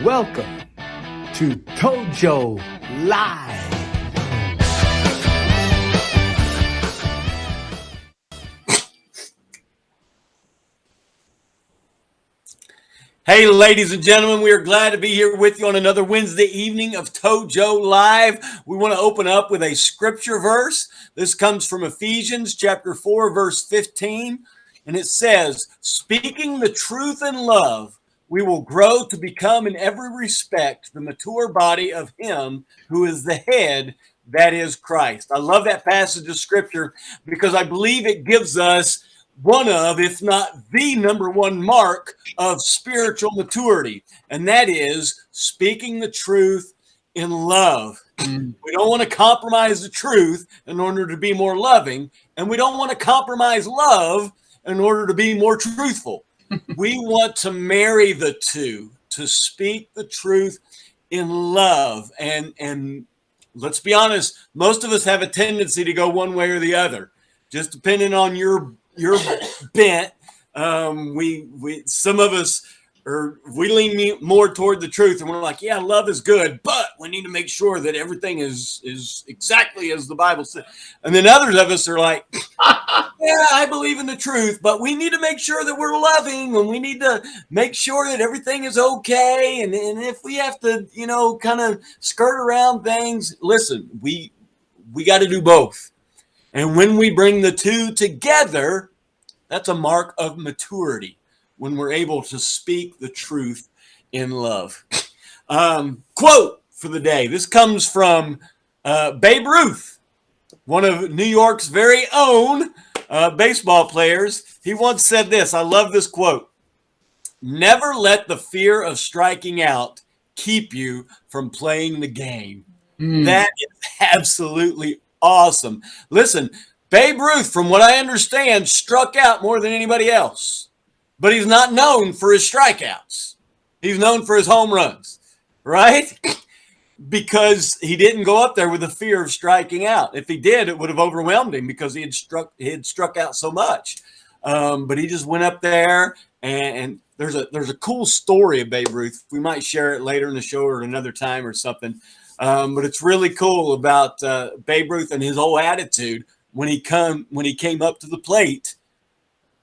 Welcome to ToJo Live. Hey, ladies and gentlemen, we are glad to be here with you on another Wednesday evening of ToJo Live. We want to open up with a scripture verse. This comes from Ephesians chapter 4, verse 15, and it says, "Speaking the truth in love, we will grow to become in every respect the mature body of him who is the head, that is Christ." I love that passage of scripture because I believe it gives us one of, if not the number one mark of spiritual maturity, and that is speaking the truth in love. We don't want to compromise the truth in order to be more loving, and we don't want to compromise love in order to be more truthful. We want to marry the two, to speak the truth in love. And let's be honest, most of us have a tendency to go one way or the other, just depending on your bent. We some of us we lean more toward the truth, and we're like, yeah, love is good, but we need to make sure that everything is exactly as the Bible says. And then others of us are like, yeah, I believe in the truth, but we need to make sure that we're loving, and we need to make sure that everything is okay. And if we have to, kind of skirt around things, listen, we got to do both. And when we bring the two together, that's a mark of maturity, when we're able to speak the truth in love. Quote for the day. This comes from Babe Ruth, one of New York's very own baseball players. He once said this. I love this quote. "Never let the fear of striking out keep you from playing the game." That is absolutely awesome. Listen, Babe Ruth, from what I understand, struck out more than anybody else, but he's not known for his strikeouts. He's known for his home runs, right? Because he didn't go up there with the fear of striking out. If he did, it would have overwhelmed him because he had struck out so much. But he just went up there, and there's a cool story of Babe Ruth. We might share it later in the show or another time or something. But it's really cool about Babe Ruth and his whole attitude when he came up to the plate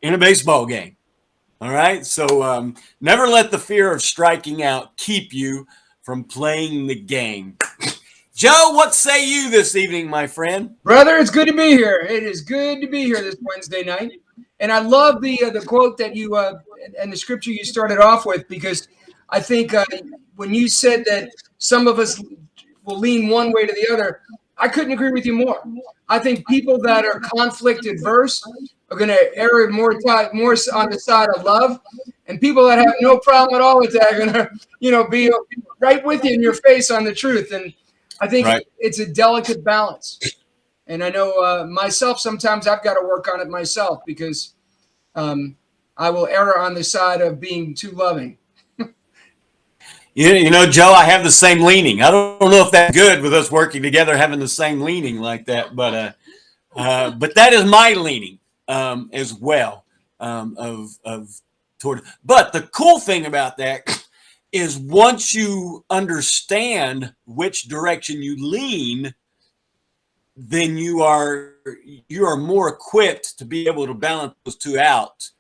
in a baseball game. All right, so never let the fear of striking out keep you from playing the game. Joe, what say you this evening, my friend? Brother, it's good to be here. It is good to be here this Wednesday night, and I love the quote that you and the scripture you started off with, because I think when you said that some of us will lean one way to the other, I couldn't agree with you more. I think people that are conflict adverse are going to err more on the side of love, and people that have no problem at all with that are going to, be right with you in your face on the truth. And I think it's a delicate balance. And I know myself, sometimes I've got to work on it myself, because I will err on the side of being too loving. Joe, I have the same leaning. I don't know if that's good with us working together, having the same leaning like that, but that is my leaning as well toward. But the cool thing about that is once you understand which direction you lean, then you are more equipped to be able to balance those two out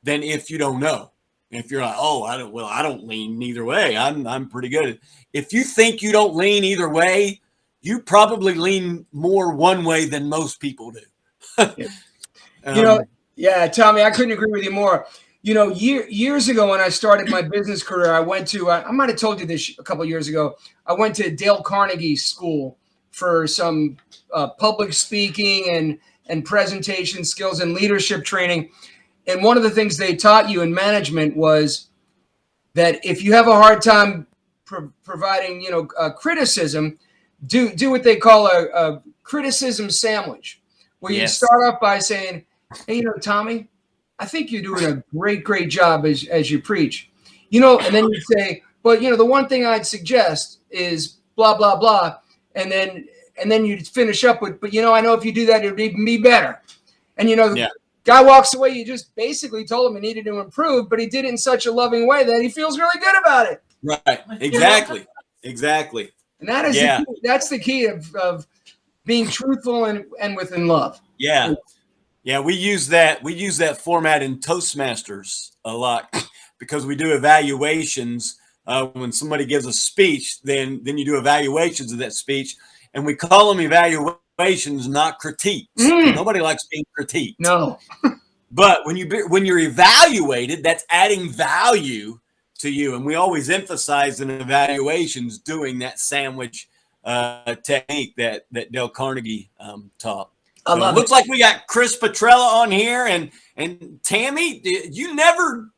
than if you don't know. If you're like, oh, I don't lean either way. I'm pretty good. If you think you don't lean either way, you probably lean more one way than most people do. Yeah, Tommy, I couldn't agree with you more. Years ago when I started my business career, I went to, I might have told you this a couple of years ago, I went to Dale Carnegie School for some public speaking and presentation skills and leadership training. And one of the things they taught you in management was that if you have a hard time providing, criticism, do what they call a criticism sandwich, where you start off by saying, hey, Tommy, I think you're doing a great job as you preach, and then you say, but, the one thing I'd suggest is blah, blah, blah. And then you finish up with, but, I know if you do that, it would even be better. And, guy walks away. You just basically told him he needed to improve, but he did it in such a loving way that he feels really good about it. Right. Exactly. Exactly. And that is the key. That's the key of being truthful and within love. Yeah. Yeah. We use that format in Toastmasters a lot because we do evaluations. When somebody gives a speech, then you do evaluations of that speech, and we call them evaluations, not critiques. Nobody likes being critiqued. No. But when you're evaluated, that's adding value to you. And we always emphasize in evaluations doing that sandwich technique that Dale Carnegie taught. I love it. Looks like we got Chris Petrella on here, and Tammy, you never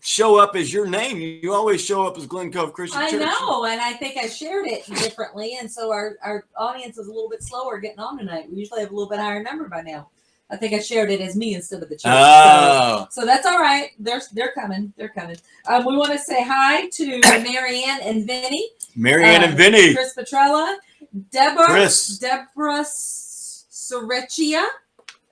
show up as your name. You always show up as Glen Cove Christian Church. I know, and I think I shared it differently, and so our audience is a little bit slower getting on tonight. We usually have a little bit higher number by now. I think I shared it as me instead of the church. Oh. So that's all right. They're coming. They're coming. We want to say hi to Marianne and Vinny. Marianne and Vinny. Chris Petrella. Deborah Serrecchia.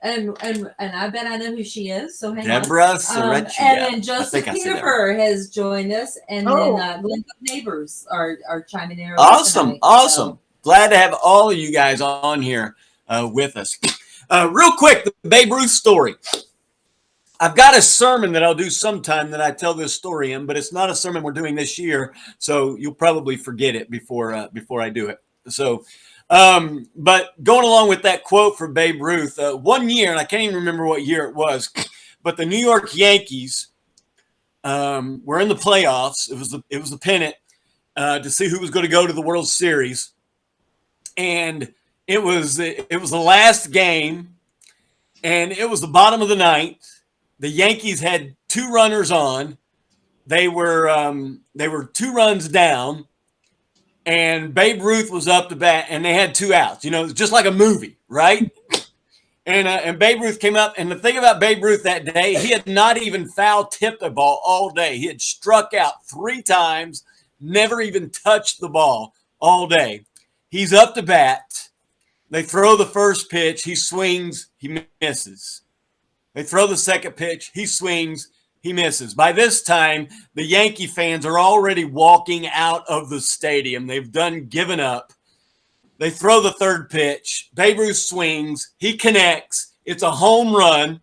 And I bet I know who she is. So hang Deborah on. Serrecchia. And then Joseph Peterfer has joined us. And then Glen neighbors are chiming in. Awesome. So. Glad to have all of you guys on here with us. Real quick, the Babe Ruth story. I've got a sermon that I'll do sometime that I tell this story in, but it's not a sermon we're doing this year, so you'll probably forget it before I do it. So, but going along with that quote from Babe Ruth, one year, and I can't even remember what year it was, but the New York Yankees were in the playoffs. It was the pennant to see who was going to go to the World Series, and it was the last game, and it was the bottom of the ninth. The Yankees had two runners on. They were 2 runs down, and Babe Ruth was up to bat, and they had 2 outs. You know, just like a movie, right? And Babe Ruth came up, and the thing about Babe Ruth that day, he had not even foul tipped a ball all day. He had struck out 3 times, never even touched the ball all day. He's up to bat. They throw the first pitch. He swings. He misses. They throw the second pitch. He swings. He misses. By this time, the Yankee fans are already walking out of the stadium. They've given up. They throw the third pitch. Babe Ruth swings. He connects. It's a home run.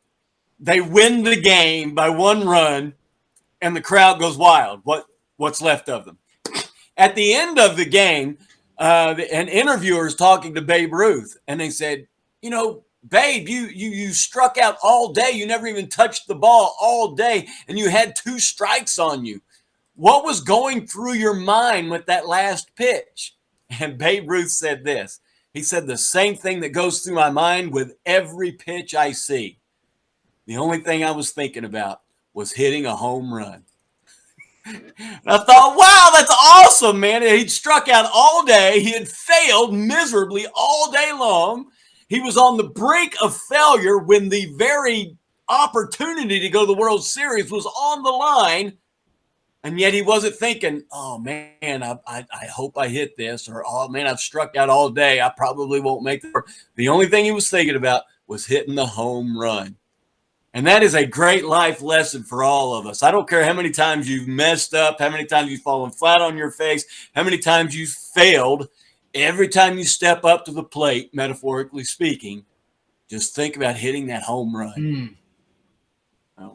They win the game by 1 run, and the crowd goes wild. What's left of them? At the end of the game, an interviewer is talking to Babe Ruth, and they said, you know, Babe, you struck out all day. You never even touched the ball all day, and you had 2 strikes on you. What was going through your mind with that last pitch? And Babe Ruth said this. He said, the same thing that goes through my mind with every pitch I see. The only thing I was thinking about was hitting a home run. And I thought, wow, that's awesome, man. He'd struck out all day. He had failed miserably all day long. He was on the brink of failure when the very opportunity to go to the World Series was on the line. And yet he wasn't thinking, oh, man, I hope I hit this. Or, oh, man, I've struck out all day. I probably won't make it. The only thing he was thinking about was hitting the home run. And that is a great life lesson for all of us. I don't care how many times you've messed up, how many times you've fallen flat on your face, how many times you've failed. Every time you step up to the plate, metaphorically speaking, just think about hitting that home run.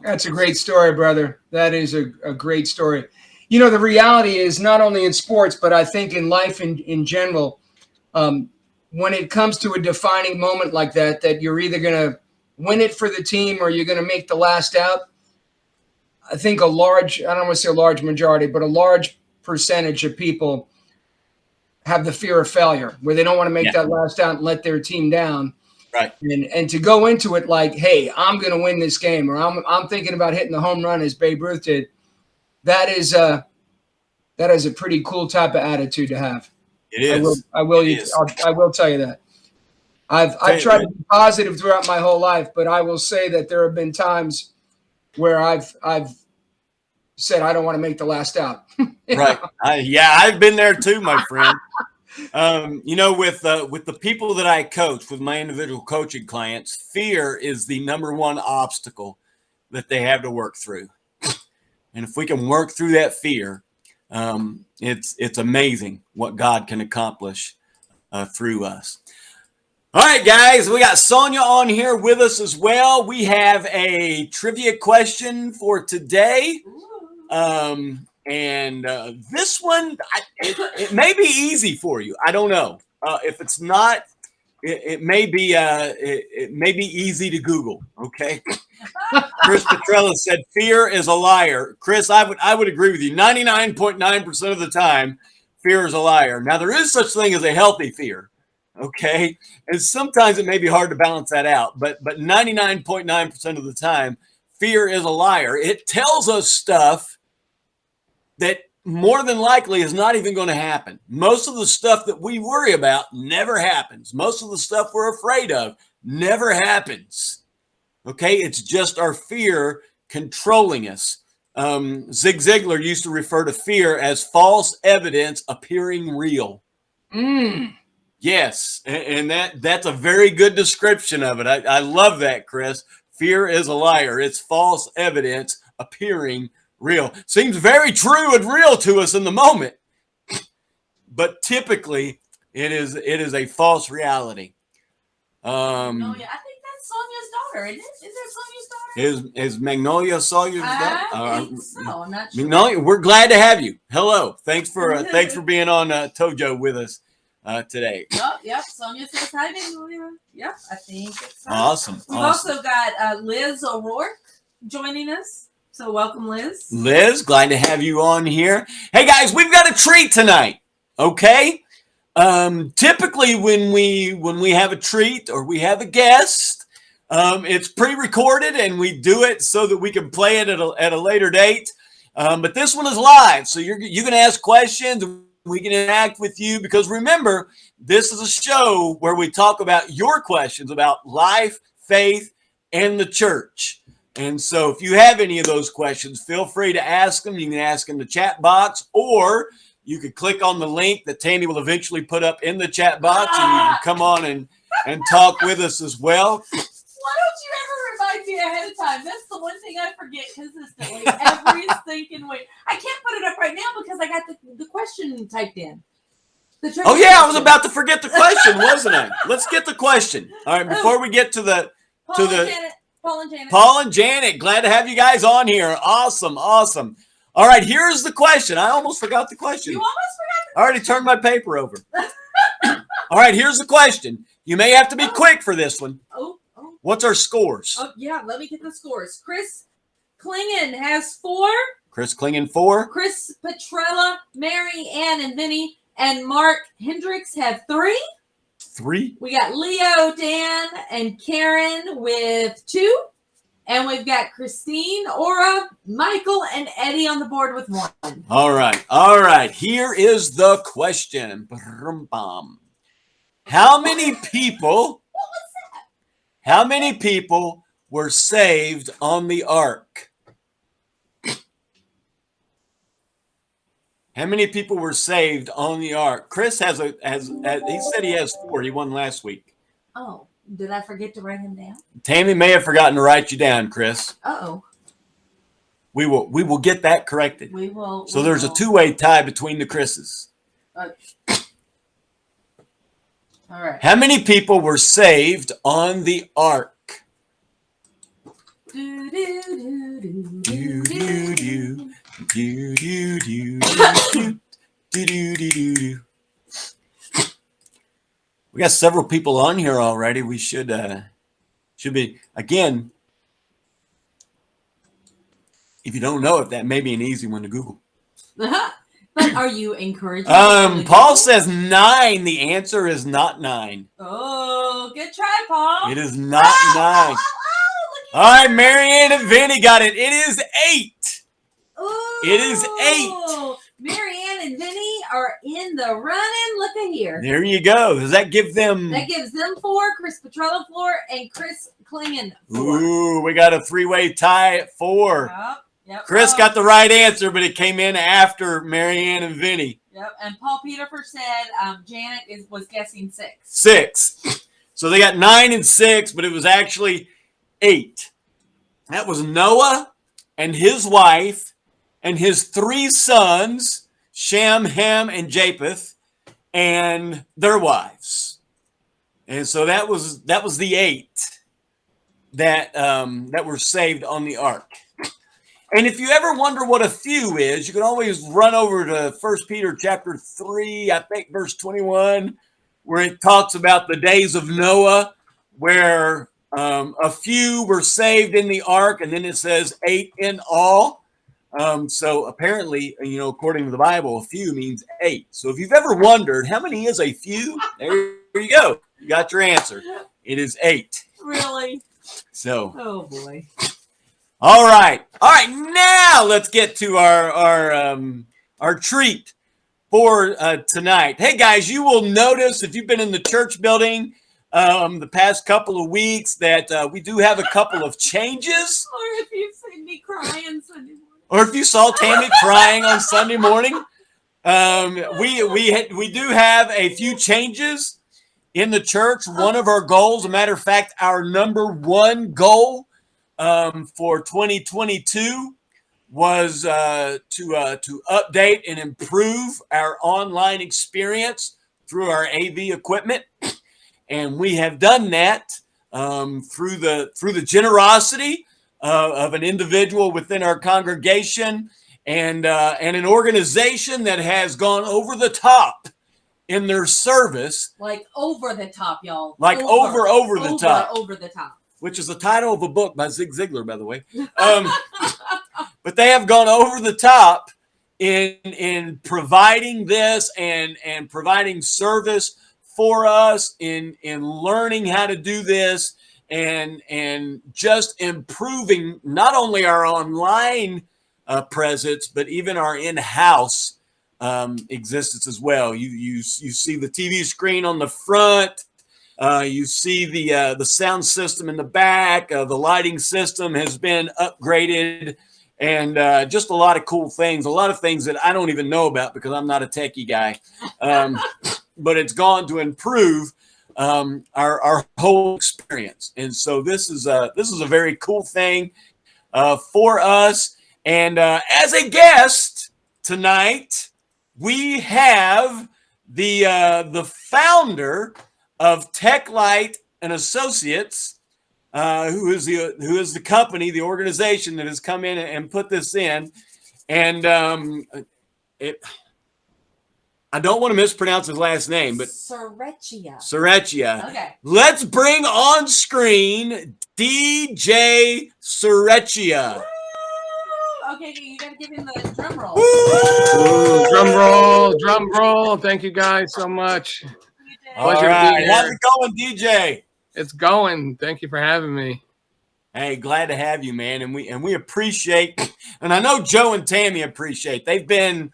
That's a great story, brother. That is a great story. You know, the reality is not only in sports, but I think in life in general, when it comes to a defining moment like that you're either going to win it for the team or you're going to make the last out. I think I don't want to say a large majority, but a large percentage of people have the fear of failure where they don't want to make that last out and let their team down. Right. And to go into it like, hey, I'm going to win this game, or I'm thinking about hitting the home run as Babe Ruth did. That is a pretty cool type of attitude to have. It is. I will tell you that. I've tried to be positive throughout my whole life, but I will say that there have been times where I've said I don't want to make the last out. Right. I've been there too, my friend. You know, with the people that I coach, with my individual coaching clients, fear is the number one obstacle that they have to work through. And if we can work through that fear, It's amazing what God can accomplish through us. All right, guys, we got Sonia on here with us as well. We have a trivia question for today. This one, it may be easy for you. I don't know. If it's not, it may be easy to Google. Okay. Chris Petrella said, "Fear is a liar." Chris, I would agree with you. 99.9% of the time, fear is a liar. Now, there is such thing as a healthy fear. Okay, and sometimes it may be hard to balance that out, but 99.9% of the time, fear is a liar. It tells us stuff that more than likely is not even going to happen. Most of the stuff that we worry about never happens. Most of the stuff we're afraid of never happens. Okay, it's just our fear controlling us. Zig Ziglar used to refer to fear as false evidence appearing real. Yes, and that's a very good description of it. I love that, Chris. Fear is a liar. It's false evidence appearing real. Seems very true and real to us in the moment, but typically it is a false reality. I think that's Sonia's daughter, isn't it? Is that Sonia's daughter? Is Magnolia Sawyer's daughter? I think so. I'm not sure. Magnolia, we're glad to have you. Hello. Thanks for being on ToJo with us today. Yep. Sonia says hi, Magnolia. Yep, I think it's awesome. We've also got Liz O'Rourke joining us. So welcome, Liz. Liz, glad to have you on here. Hey guys, we've got a treat tonight. Okay. Typically when we have a treat or we have a guest, it's pre-recorded and we do it so that we can play it at a later date. But this one is live, so you can ask questions. We can interact with you because remember, this is a show where we talk about your questions about life, faith, and the church. And so if you have any of those questions, feel free to ask them. You can ask in the chat box, or you could click on the link that Tammy will eventually put up in the chat box, and you can come on and talk with us as well. Why don't you ever remind me ahead of time? That's the one thing I forget consistently every stinking week. I can't put it up right now because I got the question typed in. Oh, yeah, I was about to forget the question, wasn't I? Let's get the question. All right, before we get to the Paul and Janet, glad to have you guys on here. Awesome. All right, here's the question. I almost forgot the question. You almost forgot? I already turned my paper over. All right, here's the question. You may have to be quick for this one. Oh. What's our scores? Oh, yeah, let me get the scores. Chris Klingen has 4. Chris Klingen 4. Chris Petrella, Mary Ann, and Vinny, and Mark Hendricks have 3. 3. We got Leo, Dan, and Karen with 2. And we've got Christine, Aura, Michael, and Eddie on the board with 1. All right. Here is the question. How many people were saved on the ark? How many people were saved on the ark? Chris he said he has 4. He won last week. Oh, did I forget to write him down? Tammy may have forgotten to write you down, Chris. Uh-oh. We will get that corrected. We will. So there's a 2-way tie between the Chris's. Okay. All right. How many people were saved on the ark? Do, do, do, do, Do, do, do. Do, do, do, do, do, do, do, do. We got several people on here already. We should be, again, if you don't know it, that may be an easy one to Google. But are you encouraging? Paul says 9. The answer is not 9. Oh, good try, Paul. It is not 9. All right, Marianne and Vinny got it. It is 8. Ooh, it is 8. Marianne and Vinny are in the running. Look at here. There you go. Does that give them? That gives them 4. Chris Petrella 4, and Chris Klingen 4. Ooh, we got a 3-way tie at 4. Yep. Chris got the right answer, but it came in after Marianne and Vinny. Yep. And Paul Peterfer said Janet was guessing 6. 6. So they got 9 and 6, but it was actually 8. That was Noah and his wife and his 3 sons Shem, Ham, and Japheth, and their wives. And so that was the 8 that were saved on the ark. And if you ever wonder what a few is, you can always run over to 1 Peter chapter 3, I think verse 21, where it talks about the days of Noah, where a few were saved in the ark, and then it says 8 in all. So apparently, according to the Bible, a few means 8. So if you've ever wondered how many is a few, there you go. You got your answer. It is 8. Really? So. Oh boy. All right. Now let's get to our treat for tonight. Hey guys, you will notice if you've been in the church building the past couple of weeks that we do have a couple of changes. Or if you've seen me crying Sunday morning. Or if you saw Tammy crying on Sunday morning. We do have a few changes in the church. One of our goals, a matter of fact, our number one goal for 2022 was to update and improve our online experience through our AV equipment, and we have done that through the generosity of an individual within our congregation and an organization that has gone over the top in their service, like over the top, y'all. Like over the top. Over the top. Which is the title of a book by Zig Ziglar, by the way. But they have gone over the top in providing this and providing service for us in learning how to do this and just improving not only our online presence, but even our in-house existence as well. You see the TV screen on the front. You see the sound system in the back. The lighting system has been upgraded, and just a lot of cool things. A lot of things that I don't even know about because I'm not a techie guy. But it's gone to improve our whole experience, and so this is a very cool thing for us. And as a guest tonight, we have the founder of Teklite and Associates, who is the company, the organization that has come in and put this in, and I don't want to mispronounce his last name, but Serrecchia. Okay. Let's bring on screen DJ Serrecchia. Okay, you gotta give him the drum roll. Ooh, drum roll. Thank you guys so much. All right. How's it going, DJ? It's going. Thank you for having me. Hey, glad to have you, man. And we appreciate, and I know Joe and Tammy appreciate. They've been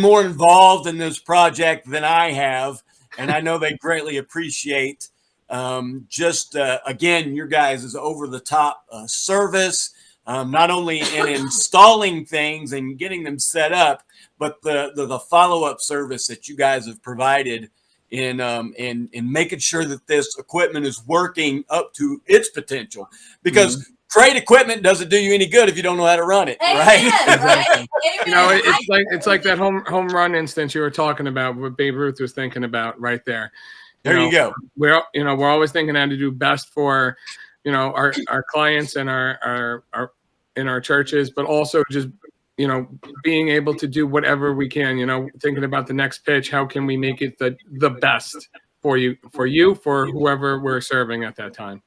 more involved in this project than I have, and I know they greatly appreciate again, your guys' over the top service. Not only in installing things and getting them set up, but the follow-up service that you guys have provided in making sure that this equipment is working up to its potential. Because great equipment doesn't do you any good if you don't know how to run it, right? Right? It's like that home run instance you were talking about, what Babe Ruth was thinking about right there. You go. We're always thinking how to do best for our clients and our in our churches, but also just being able to do whatever we can, thinking about the next pitch. How can we make it the best for whoever we're serving at that time?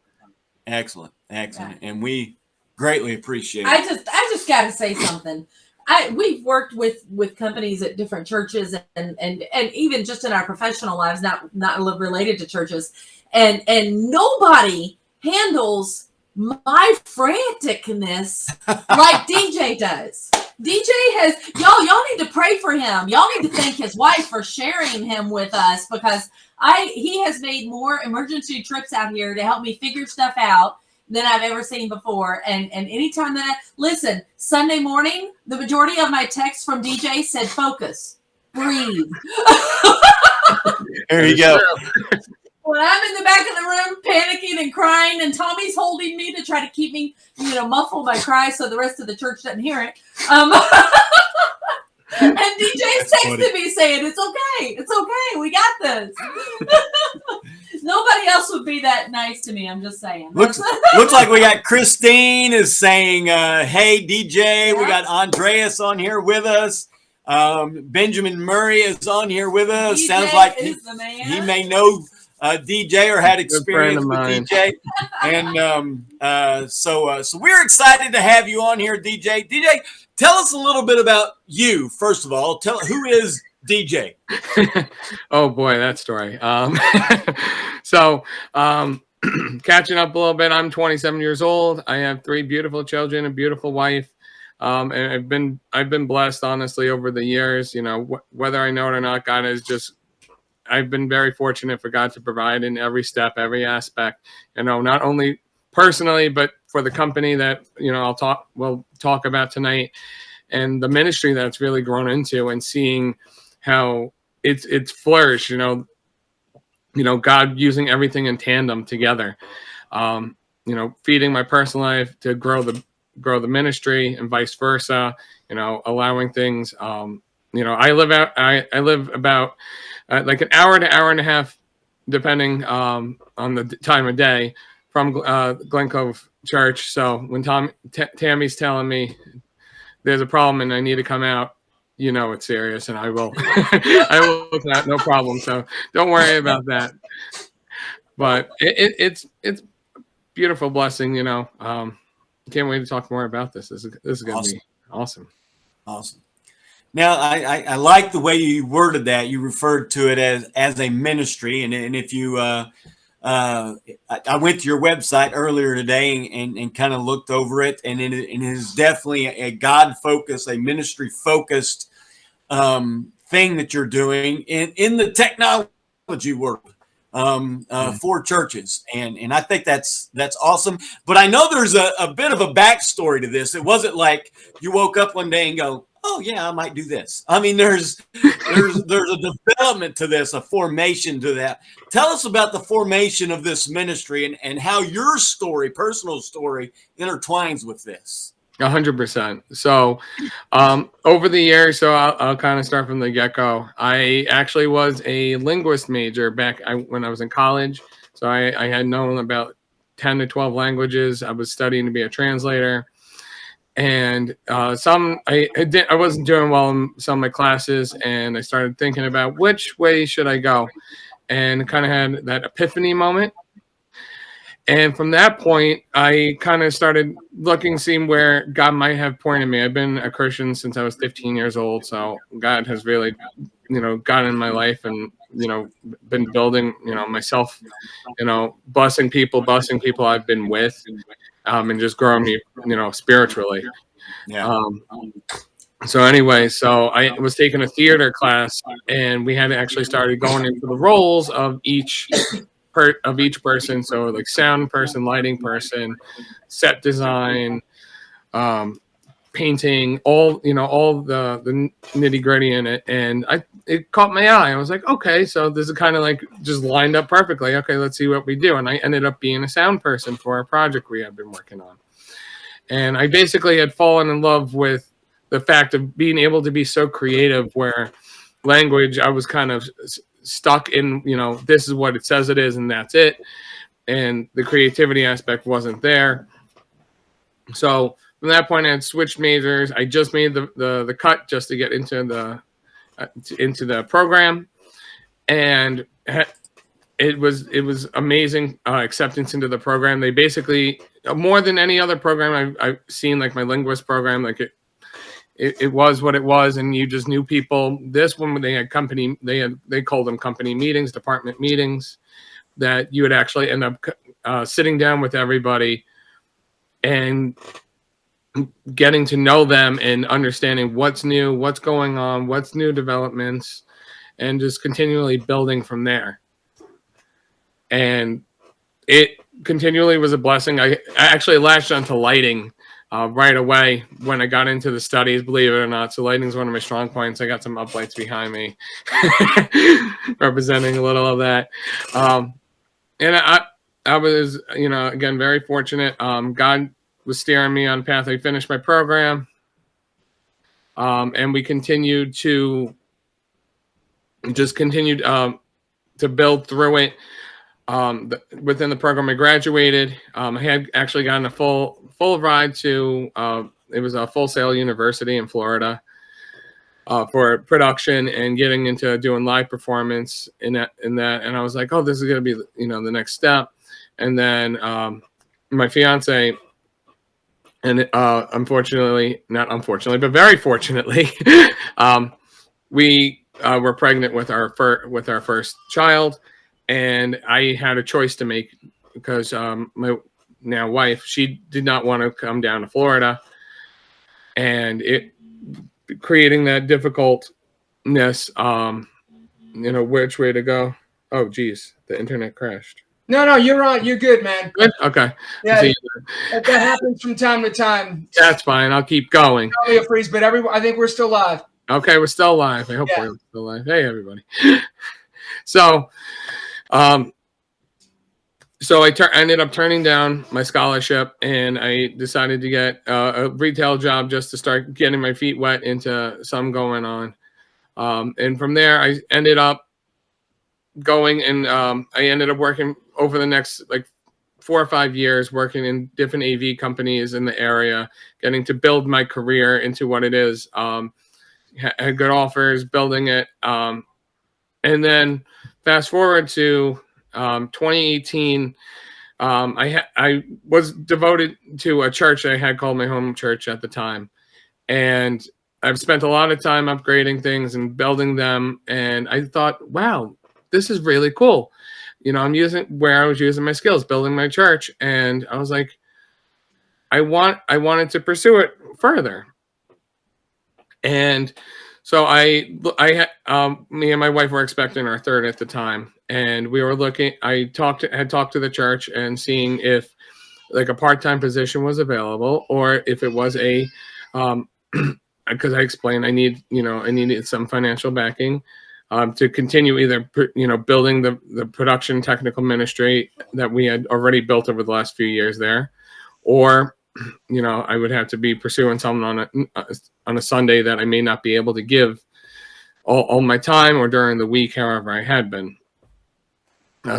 Excellent. And we greatly appreciate it. I just gotta say something. We've worked with companies at different churches and even just in our professional lives, not related to churches, and nobody handles my franticness like DJ does. DJ y'all need to pray for him. Y'all need to thank his wife for sharing him with us, because he has made more emergency trips out here to help me figure stuff out than I've ever seen before. And anytime listen, Sunday morning, the majority of my texts from DJ said, focus, breathe. There you go. When I'm in the back of the room panicking and crying, and Tommy's holding me to try to keep me, muffle my cry so the rest of the church doesn't hear it. And DJ's texted me saying, it's okay, we got this. Nobody else would be that nice to me. I'm just saying. Looks like we got Christine is saying, hey, DJ. We got Andreas on here with us. Benjamin Murray is on here with us. DJ Sounds like he may know DJ or had experience with DJ. And so we're excited to have you on here, DJ. DJ, tell us a little bit about you, first of all. Who is DJ? Oh boy, that story. So catching up a little bit, I'm 27 years old. I have 3 beautiful children, a beautiful wife. And I've been blessed, honestly, over the years. You know, whether I know it or not, I've been very fortunate for God to provide in every step, every aspect. You know, not only personally, but for the company that we'll talk about tonight, and the ministry that's really grown into, and seeing how it's flourished. You know, God using everything in tandem together. Feeding my personal life to grow the ministry, and vice versa. You know, allowing things. I live about like an hour to hour and a half, depending on the time of day, from Glen Cove Church. So when Tammy's telling me there's a problem and I need to come out, you know it's serious, and I will. I will look at no problem. So don't worry about that. But it's beautiful blessing. You know, can't wait to talk more about this. This is going to be awesome. Awesome. Now, I like the way you worded that. You referred to it as a ministry, and if you, I went to your website earlier today and kind of looked over it, and it is definitely a God-focused, a ministry-focused thing that you're doing in the technology world for churches, and I think that's awesome. But I know there's a bit of a backstory to this. It wasn't like you woke up one day and go, oh yeah, I might do this. I mean, there's a development to this, a formation to that. Tell us about the formation of this ministry and how your story, personal story, intertwines with this. 100%. So over the years, so I'll kind of start from the get-go. I actually was a linguist major back when I was in college. So I had known about 10 to 12 languages. I was studying to be a translator. And I wasn't doing well in some of my classes, and I started thinking about which way should I go, and kind of had that epiphany moment. And from that point, I kind of started looking, seeing where God might have pointed me. I've been a Christian since I was 15 years old, so God has really, gotten in my life, and been building, myself, blessing people I've been with. And just growing me, spiritually. Yeah. So anyway, so I was taking a theater class, and we had actually started going into the roles of each person. So like sound person, lighting person, set design, painting, all the nitty gritty in it. And it caught my eye. I was like, okay, so this is kind of like just lined up perfectly. Okay, let's see what we do. And I ended up being a sound person for a project we had been working on. And I basically had fallen in love with the fact of being able to be so creative, where language, I was kind of stuck in, this is what it says it is, and that's it. And the creativity aspect wasn't there. So from that point, I had switched majors. I just made the cut just to get into the program, and it was amazing acceptance into the program. They basically, more than any other program I've seen, like my linguist program, like it was what it was, and you just knew people. This one, they had they called them company meetings, department meetings, that you would actually end up sitting down with everybody and getting to know them and understanding what's new, what's going on, what's new developments, and just continually building from there. And it continually was a blessing. I actually latched onto lighting right away when I got into the studies, believe it or not. So lighting is one of my strong points. I got some uplights behind me representing a little of that. And I was, again, very fortunate. God was steering me on a path. I finished my program, and we continued to just continued to build through it. Within the program, I graduated. I had actually gotten a full ride to it was a Full Sail University in Florida for production and getting into doing live performance in that. And I was like, oh, this is going to be, you know, the next step. And then my fiance, and unfortunately, not unfortunately, but very fortunately, we were pregnant with our first child, and I had a choice to make because my now wife, she did not want to come down to Florida, and it creating that difficultness, you know, which way to go. Oh, geez, the internet crashed. No, you're on. You're good, man. Good? Okay. Yeah, that happens from time to time. That's fine. I'll keep going. Probably a freeze, but I think we're still live. Okay, we're still live. I hope we're still live. Hey, everybody. So, so I ended up turning down my scholarship, and I decided to get a retail job just to start getting my feet wet into some going on. And from there, I ended up going and I ended up working over the next like 4 or 5 years, working in different AV companies in the area, getting to build my career into what it is. Had good offers, building it. And then fast forward to 2018, I was devoted to a church I had called my home church at the time. And I've spent a lot of time upgrading things and building them. And I thought, wow, this is really cool. You know, I was using my skills, building my church. And I was like, I wanted to pursue it further. And so me and my wife were expecting our third at the time, and we were looking. I had talked to the church and seeing if like a part-time position was available, or if it was a, because I explained I needed some financial backing to continue either building the production technical ministry that we had already built over the last few years there, or I would have to be pursuing something on a Sunday that I may not be able to give all my time, or during the week, however I had been.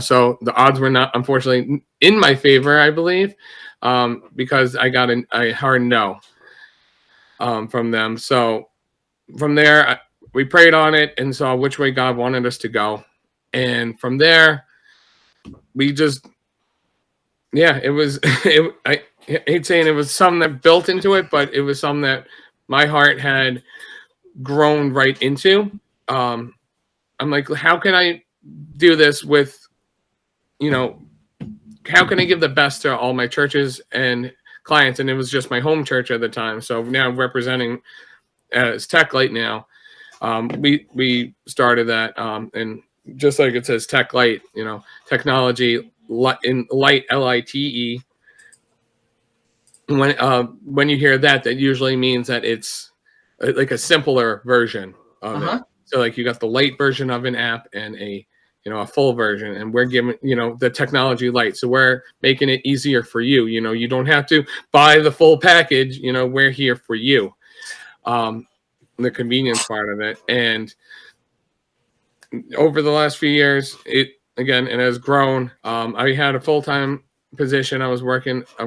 So the odds were not, unfortunately, in my favor, I believe, because I got a hard no from them. So from there, we prayed on it and saw which way God wanted us to go. And from there, we just, it was, I hate saying it was something that built into it, but it was something that my heart had grown right into. I'm like, how can I do this with, how can I give the best to all my churches and clients? And it was just my home church at the time. So now representing as Teklite now, we started that. And just like it says Teklite, technology in light, LITE. When you hear that usually means that it's like a simpler version of it. So like you got the light version of an app and a full version, and we're giving the technology light. So we're making it easier for you. You don't have to buy the full package. We're here for you. The convenience part of it. And over the last few years, it has grown. I had a full-time position. I was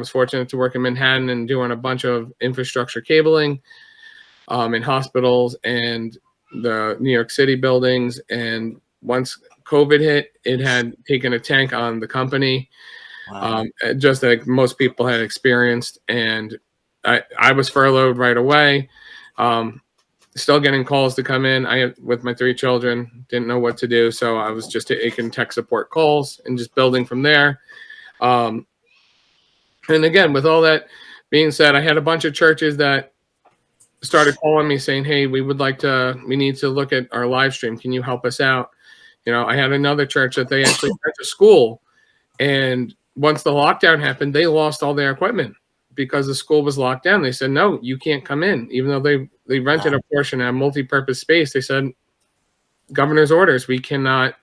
fortunate to work in Manhattan and doing a bunch of infrastructure cabling in hospitals and the New York City buildings. And once COVID hit, it had taken a tank on the company. Wow. Just like most people had experienced. And I was furloughed right away. Still getting calls to come in. With my 3 children, didn't know what to do. So I was just taking tech support calls and just building from there. And again, with all that being said, I had a bunch of churches that started calling me saying, hey, we need to look at our live stream. Can you help us out? I had another church that they actually went to school. And once the lockdown happened, they lost all their equipment because the school was locked down. They said, no, you can't come in. Even though they rented a portion of multi-purpose space, they said, governor's orders, we cannot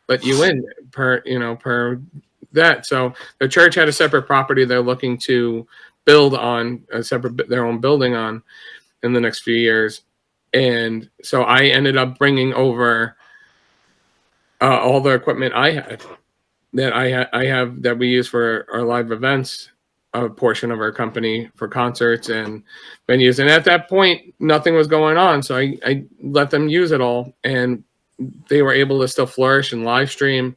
let you in per that. So the church had a separate property they're looking to build on, their own building on in the next few years. And so I ended up bringing over all the equipment I had that I have that we use for our live events, a portion of our company for concerts and venues. And at that point, nothing was going on. So I let them use it all, and they were able to still flourish and live stream.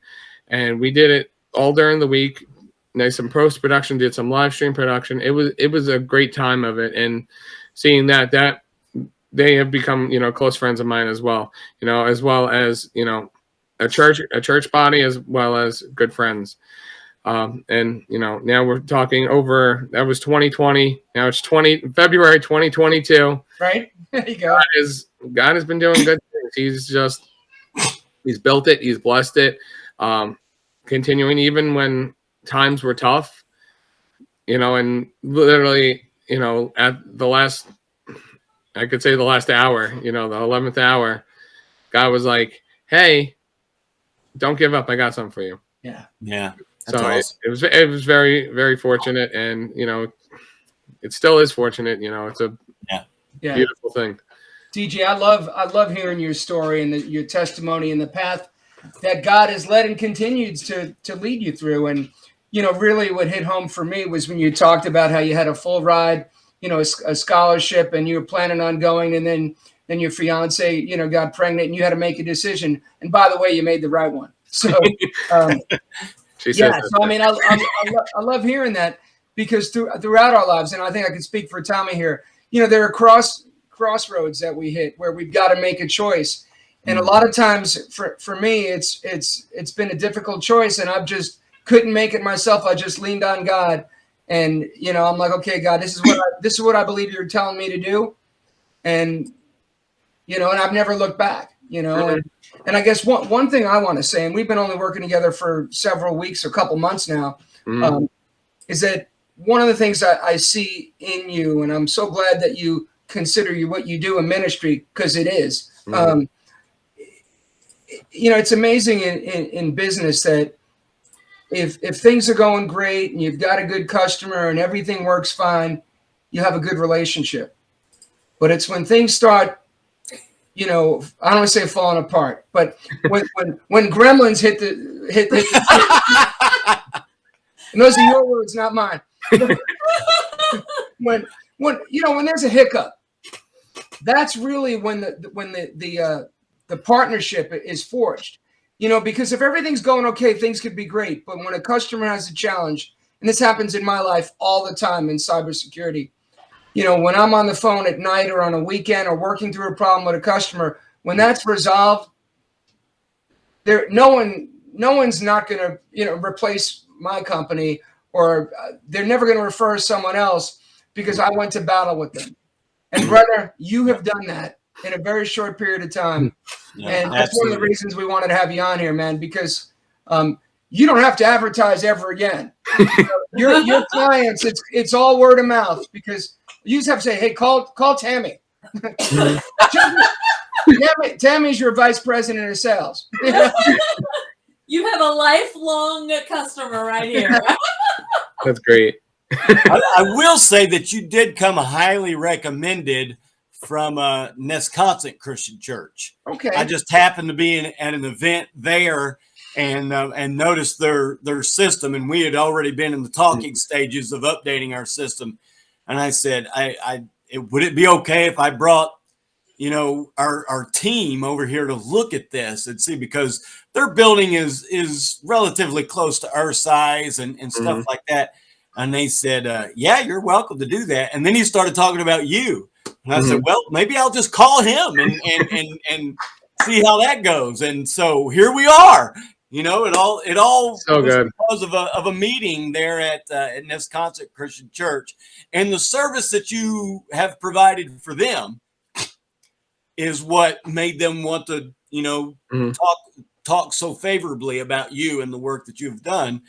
And we did it all during the week. Nice some post production, did some live stream production. It was a great time of it. And seeing that they have become, close friends of mine as well, as well as, a church body, as well as good friends. And now we're talking over, that was 2020. Now it's February 2022. Right. There you go. God has been doing good things. He's built it. He's blessed it. Continuing even when times were tough, and literally, at the last, I could say the last hour, the 11th hour, God was like, hey, don't give up. I got something for you. Yeah. Yeah. So Awesome. it was very, very fortunate, and it still is fortunate. It's a beautiful thing. TJ, I love hearing your story and your testimony and the path that God has led and continues to lead you through. And really, what hit home for me was when you talked about how you had a full ride, a scholarship, and you were planning on going, and then your fiance, got pregnant, and you had to make a decision. And by the way, you made the right one. So. So I mean, I love hearing that, because throughout our lives, and I think I can speak for Tommy here, there are crossroads that we hit where we've got to make a choice, and a lot of times for me, it's been a difficult choice, and I've just couldn't make it myself. I just leaned on God, and I'm like, okay, God, this is what I believe you're telling me to do, and and I've never looked back. And I guess one thing I want to say, and we've been only working together for several weeks or a couple months now, is that one of the things I see in you, and I'm so glad that you consider what you do in ministry, because it is. It's amazing in business that if things are going great and you've got a good customer and everything works fine, you have a good relationship. But it's when things start, I don't want to say falling apart, but when gremlins hit the and those are your words, not mine. when there's a hiccup, that's really when the partnership is forged. Because if everything's going okay, things could be great. But when a customer has a challenge, and this happens in my life all the time in cybersecurity, when I'm on the phone at night or on a weekend or working through a problem with a customer, when that's resolved, no one's not going to, replace my company, or they're never going to refer someone else because I went to battle with them. And brother, you have done that in a very short period of time. Yeah, and that's one of the reasons we wanted to have you on here, man, because you don't have to advertise ever again. Your clients, it's all word of mouth, because you just have to say, hey, call Tammy. Tammy's your vice president of sales. You have a lifelong customer right here. That's great. I will say that you did come highly recommended from Nesconstant Christian Church. Okay. I just happened to be at an event there and noticed their system, and we had already been in the talking stages of updating our system. And I said, would it be okay if I brought, our team over here to look at this and see, because their building is relatively close to our size and stuff like that. And they said, yeah, you're welcome to do that. And then he started talking about you. And I said, well, maybe I'll just call him and see how that goes. And so here we are. It all so was good. Because of a meeting there at Nesconstant Christian Church, and the service that you have provided for them is what made them want to, talk so favorably about you and the work that you've done,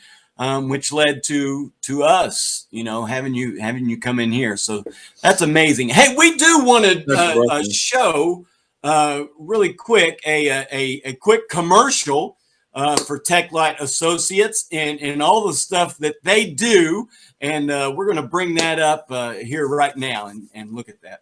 which led to us, having you come in here. So that's amazing. Hey, we do want to show really quick a quick commercial for Teklite Associates and all the stuff that they do. And we're going to bring that up here right now and look at that.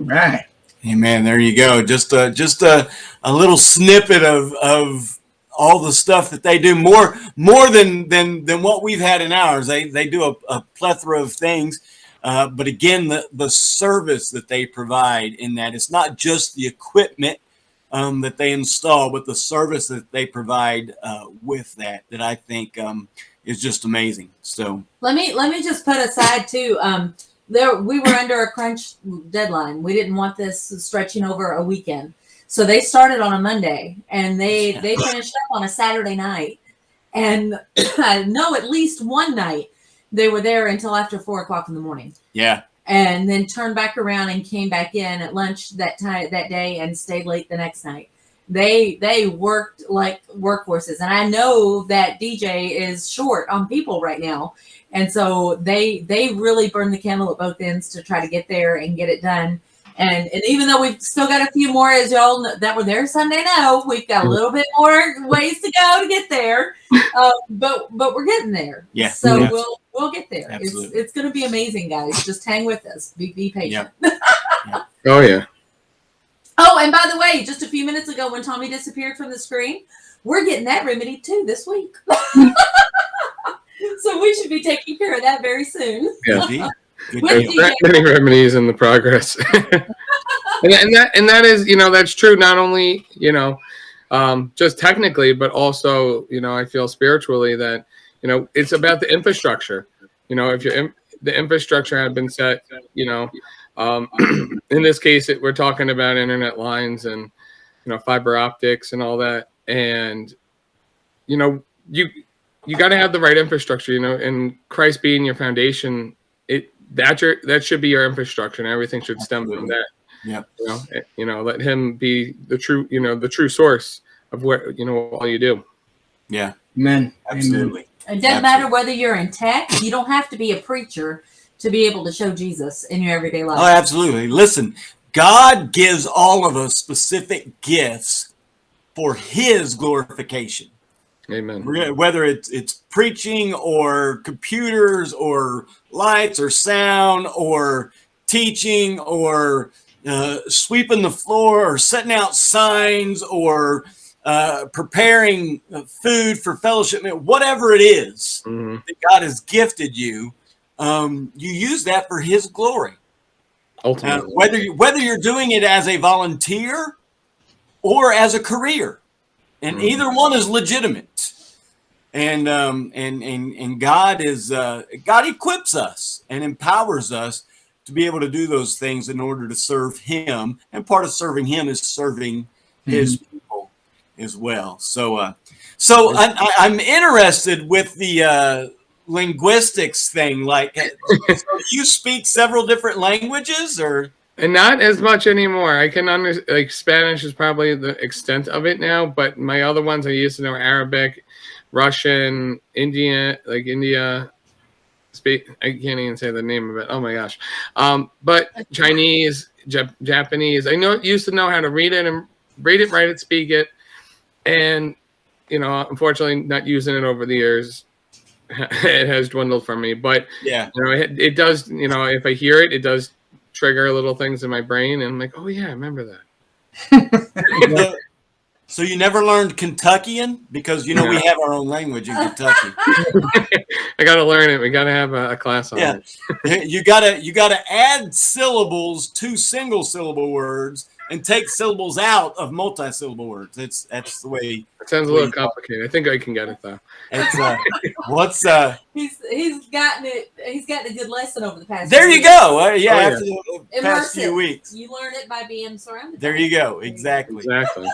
right. Hey man, there you go. Just a little snippet of all the stuff that they do. More than what we've had in ours. They do a plethora of things. But again, the service that they provide in that, it's not just the equipment that they install, but the service that they provide with that I think is just amazing. So let me just put aside too. We were under a crunch deadline. We didn't want this stretching over a weekend, so they started on a Monday and they finished up on a Saturday night. And I know at least one night they were there until after 4 o'clock in the morning. Yeah. And then turned back around and came back in at lunch that day and stayed late the next night. They worked like workhorses. And I know that DJ is short on people right now. And so they really burned the candle at both ends to try to get there and get it done. And even though we've still got a few more, as y'all that were there Sunday know, we've got a little bit more ways to go to get there. But we're getting there. Yeah. So Yeah. we'll get there. Absolutely. It's going to be amazing, guys. Just hang with us. Be patient. Yep. Oh yeah. Oh, and by the way, just a few minutes ago when Tommy disappeared from the screen, we're getting that remedy too this week. So we should be taking care of that very soon. Yeah. Good With deal. DJ. Many remedies in the progress. and that is, that's true. Not only, just technically, but also, I feel spiritually that, it's about the infrastructure. If the infrastructure had been set, in this case, we're talking about internet lines and, fiber optics and all that. And, you got to have the right infrastructure, and Christ being your foundation, that should be your infrastructure, and everything should stem from that. Yeah. Let him be the true source of what, all you do. Yeah. Amen. Absolutely. It doesn't matter whether you're in tech. You don't have to be a preacher to be able to show Jesus in your everyday life. Oh, absolutely. Listen, God gives all of us specific gifts for his glorification. Amen. Whether it's preaching or computers or lights or sound or teaching or sweeping the floor or setting out signs or preparing food for fellowship, whatever it is that God has gifted you, you use that for his glory. Ultimately. Whether you're doing it as a volunteer or as a career, and either one is legitimate. And God God equips us and empowers us to be able to do those things in order to serve him. And part of serving him is serving his people as well. So I'm interested with the linguistics thing. Like, so you speak several different languages, or? And not as much anymore. I can understand, Spanish is probably the extent of it now, but my other ones, I used to know Arabic, Russian, India, I can't even say the name of it. Oh my gosh. But Chinese, Japanese, used to know how to read it, write it, speak it. And, unfortunately not using it over the years, it has dwindled from me, but yeah, it does, if I hear it, it does trigger little things in my brain. And I'm like, oh yeah, I remember that. So you never learned Kentuckian? Because, we have our own language in Kentucky. I got to learn it. We got to have a class on it. You gotta add syllables to single syllable words and take syllables out of multi-syllable words. That's the way. It sounds a little complicated. I think I can get it though. It's He's gotten it. He's gotten a good lesson over the past. There you go. After the past few weeks, you learn it by being surrounded. There you go. Exactly. DJ,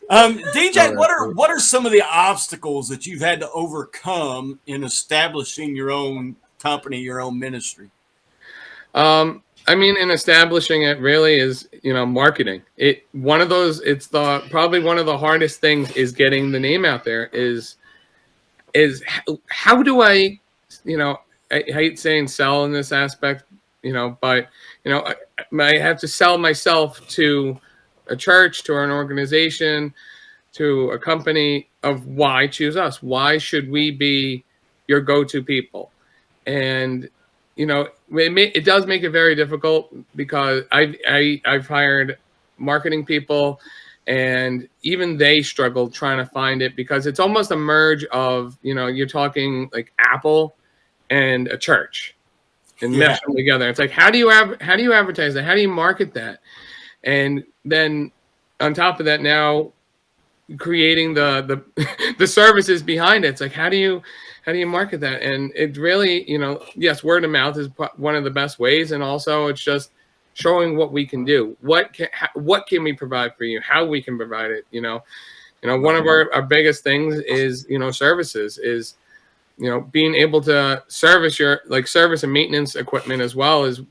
Oh, what are some of the obstacles that you've had to overcome in establishing your own company, your own ministry? In establishing it really is, marketing. Probably one of the hardest things is getting the name out there is how do I hate saying sell in this aspect, but I have to sell myself to a church, to an organization, to a company of why choose us. Why should we be your go-to people? And it does make it very difficult because I've hired marketing people, and even they struggle trying to find it because it's almost a merge of, you're talking like Apple and a church and mesh them together. It's like, how do you advertise that? How do you market that? And then on top of that, now creating the the services behind it. It's like, how do you market that? And it really, yes, word of mouth is one of the best ways, and also it's just showing what we can do. What can we provide for you? How we can provide it. One of our biggest things is services is being able to service service and maintenance equipment, as well as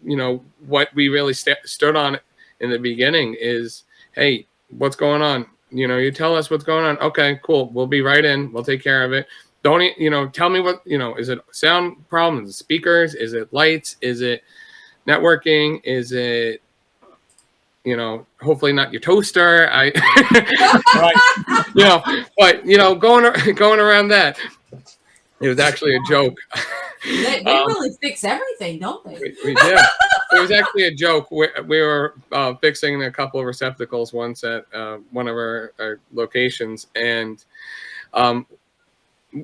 what we really stood on in the beginning is, hey, what's going on? You tell us what's going on. Okay, cool. We'll be right in. We'll take care of it. Don't, tell me what, is it sound problems, speakers? Is it lights? Is it networking? Is it, hopefully not your toaster? But, going around that, it was actually a joke. They really fix everything, don't they? We did. It was actually a joke. We were fixing a couple of receptacles once at one of our locations, and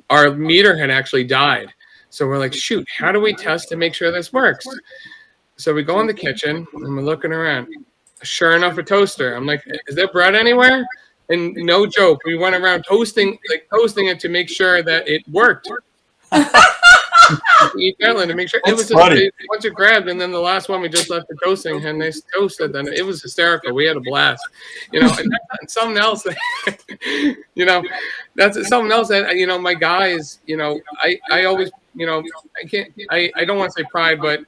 our meter had actually died. So we're like, shoot, how do we test to make sure this works? So we go in the kitchen and we're looking around. Sure enough, a toaster. I'm like, is there bread anywhere? And no joke, we went around toasting it to make sure that it worked. To make sure it was just a bunch of grabbed, and then the last one we just left the toasting, and they toasted. Then it was hysterical. We had a blast, and that's something else that, that's something else that my guys, I always, I don't want to say pride, but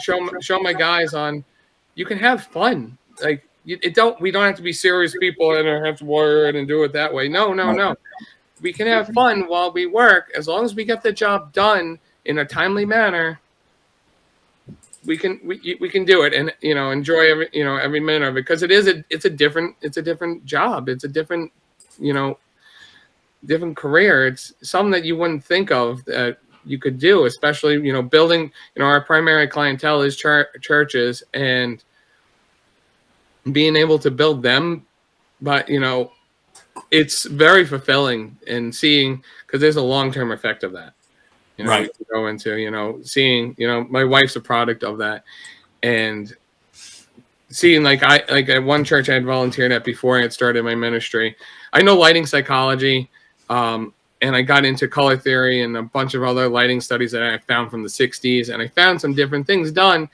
show my guys on, you can have fun. Like we don't have to be serious people and have to word and do it that way. No. We can have fun while we work, as long as we get the job done in a timely manner. We can do it and enjoy every minute of it, because it's a different job. It's a different different career. It's something that you wouldn't think of that you could do, especially building. Our primary clientele is churches, and being able to build them, but it's very fulfilling, and seeing, because there's a long-term effect of that. Right. To go into, seeing, my wife's a product of that, and seeing like at one church I had volunteered at before I had started my ministry. I know lighting psychology, and I got into color theory and a bunch of other lighting studies that I found from the 60s, and I found some different things done.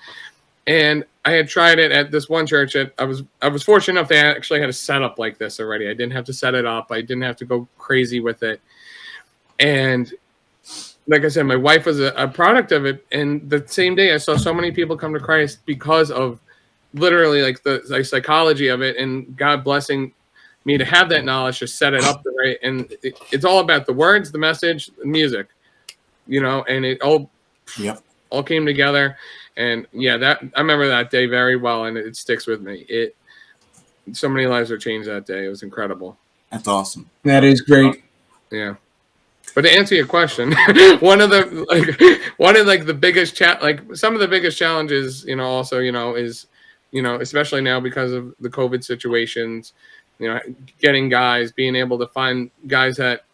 And I had tried it at this one church. I was fortunate enough they actually had a setup like this already. I didn't have to set it up. I didn't have to go crazy with it. And like I said, my wife was a product of it. And the same day I saw so many people come to Christ because of literally like the psychology of it, and God blessing me to have that knowledge to set it up right. And it's all about the words, the message, the music, and it all came together. And yeah, I remember that day very well, and it sticks with me. So many lives were changed that day. It was incredible. That's awesome. That is great. Yeah. But to answer your question, one of the biggest some of the biggest challenges, also, is, especially now because of the COVID situations, getting guys, being able to find guys that,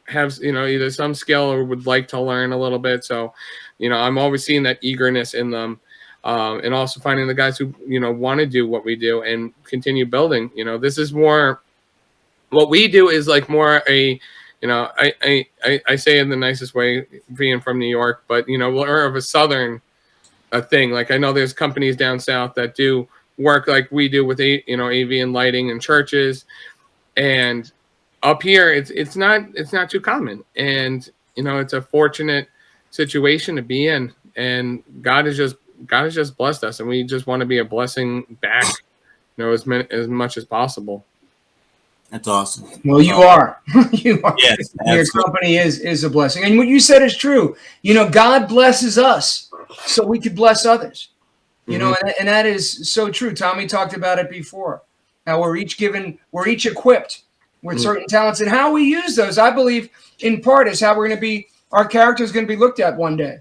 have, either some skill or would like to learn a little bit. So, I'm always seeing that eagerness in them, and also finding the guys who, want to do what we do and continue building. This is more, what we do is like more a, I say in the nicest way, being from New York, but, we're of a Southern thing. Like, I know there's companies down South that do work like we do with, AV and lighting and churches. And up here, it's not too common. And, it's a fortunate situation to be in. And God has just blessed us. And we just want to be a blessing back, as much as possible. That's awesome. Well, you are. You are. Yes, your company is a blessing. And what you said is true. God blesses us so we could bless others. And that is so true. Tommy talked about it before. How we're each equipped with certain talents, and how we use those, I believe, in part is how our character is going to be looked at one day.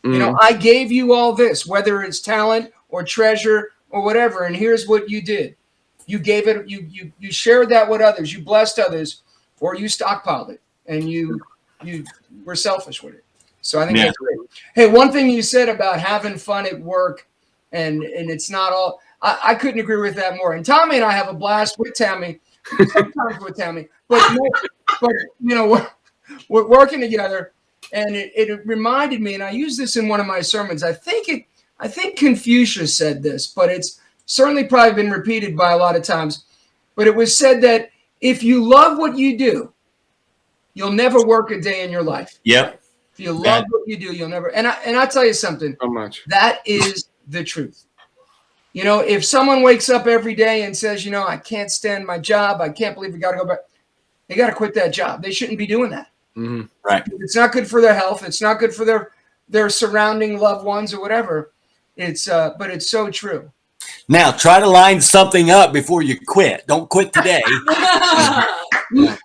You know, I gave you all this, whether it's talent or treasure or whatever, and here's what you did. You gave it, you shared that with others, you blessed others, or you stockpiled it, and you were selfish with it. So I think that's great. Hey, one thing you said about having fun at work, and it's not all, I couldn't agree with that more. And Tommy and I have a blast with Tammy, sometimes with Tammy, but you know, we're working together, and it reminded me, and I used this in one of my sermons. I think Confucius said this, but it's certainly probably been repeated by a lot of times. But it was said that if you love what you do, you'll never work a day in your life. Yep. If you love what you do, you'll never. And I'll tell you something. So much. That is the truth. You know, if someone wakes up every day and says, you know, I can't stand my job, I can't believe we got to go back, they got to quit that job. They shouldn't be doing that. Mm-hmm. Right. It's not good for their health. It's not good for their surrounding loved ones or whatever. But it's so true. Now try to line something up before you quit. Don't quit today. But